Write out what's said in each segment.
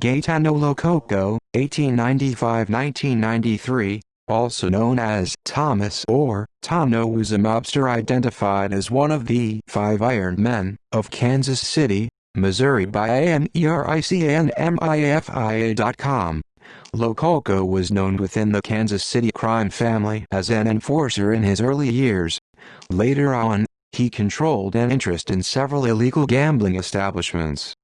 Gaetano Lococo, 1895–1993, also known as Thomas or Tano, was a mobster identified as one of the Five Iron Men of Kansas City, Missouri by AMERICANMIFIA.com. Lococo was known within the Kansas City crime family as an enforcer in his early years. Later on, he controlled an interest in several illegal gambling establishments.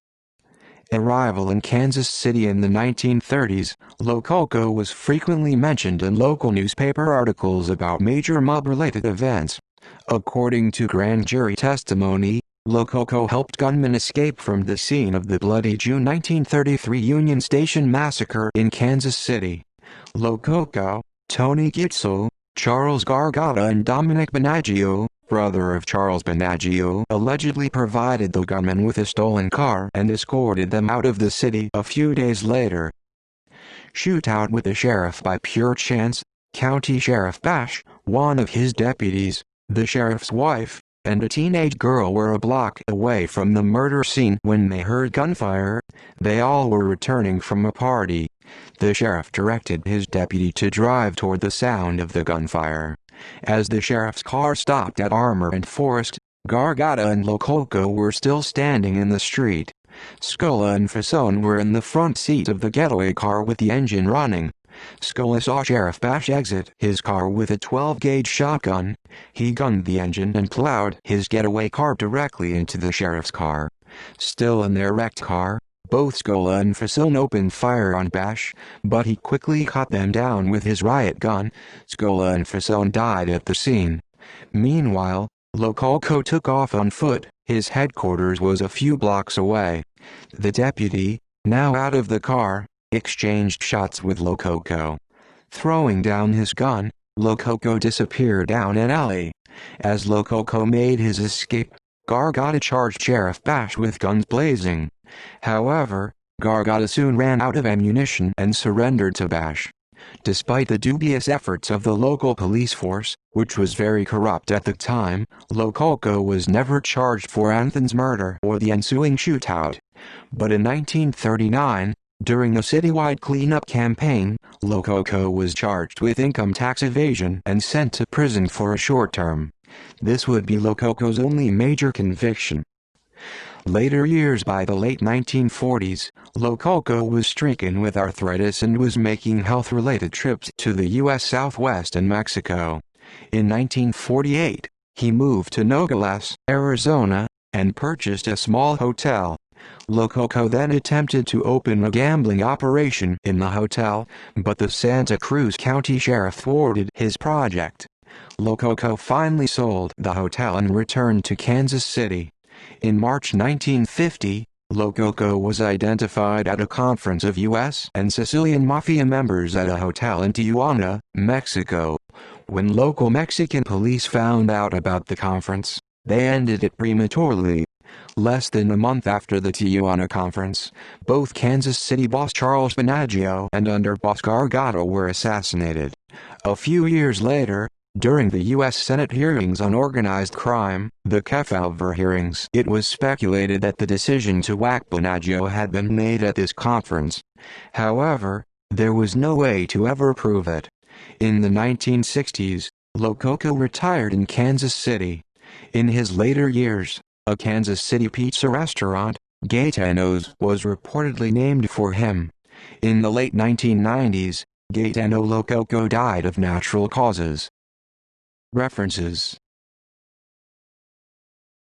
Arrival in Kansas City in the 1930s, Lococo was frequently mentioned in local newspaper articles about major mob-related events. According to grand jury testimony, Lococo helped gunmen escape from the scene of the bloody June 1933 Union Station massacre in Kansas City. Lococo, Tony Gitzel, Charles Gargata and Dominic Benaggio, brother of Charles Benaggio, allegedly provided the gunmen with a stolen car and escorted them out of the city a few days later. Shootout with the sheriff by pure chance. County Sheriff Bash, one of his deputies, the sheriff's wife, and a teenage girl were a block away from the murder scene when they heard gunfire. They all were returning from a party. The sheriff directed his deputy to drive toward the sound of the gunfire. As the sheriff's car stopped at Armour and Forest, Gargata and Lococo were still standing in the street. Scola and Fasone were in the front seat of the getaway car with the engine running. Scola saw Sheriff Bash exit his car with a 12-gauge shotgun. He gunned the engine and plowed his getaway car directly into the sheriff's car. Still in their wrecked car, both Scola and Fasone opened fire on Bash, but he quickly cut them down with his riot gun. Scola and Fasone died at the scene. Meanwhile, Lococo took off on foot. His headquarters was a few blocks away. The deputy, now out of the car, exchanged shots with Lococo. Throwing down his gun, Lococo disappeared down an alley. As Lococo made his escape, Gargata charged Sheriff Bash with guns blazing. However, Gargata soon ran out of ammunition and surrendered to Bash. Despite the dubious efforts of the local police force, which was very corrupt at the time, Lococo was never charged for Anthon's murder or the ensuing shootout. But in 1939, during a citywide cleanup campaign, Lococo was charged with income tax evasion and sent to prison for a short term. This would be Lococo's only major conviction. Later years. By the late 1940s, Lococo was stricken with arthritis and was making health-related trips to the U.S. Southwest and Mexico. In 1948, he moved to Nogales, Arizona, and purchased a small hotel. Lococo then attempted to open a gambling operation in the hotel, but the Santa Cruz County Sheriff thwarted his project. Lococo finally sold the hotel and returned to Kansas City. In March 1950, Lococo was identified at a conference of U.S. and Sicilian Mafia members at a hotel in Tijuana, Mexico. When local Mexican police found out about the conference, they ended it prematurely. Less than a month after the Tijuana conference, both Kansas City boss Charles Benaggio and underboss Gargata were assassinated. A few years later, during the U.S. Senate hearings on organized crime, the Kefauver hearings, it was speculated that the decision to whack Benaggio had been made at this conference. However, there was no way to ever prove it. In the 1960s, Lococo retired in Kansas City. In his later years, a Kansas City pizza restaurant, Gaetano's, was reportedly named for him. In the late 1990s, Gaetano Lococo died of natural causes. References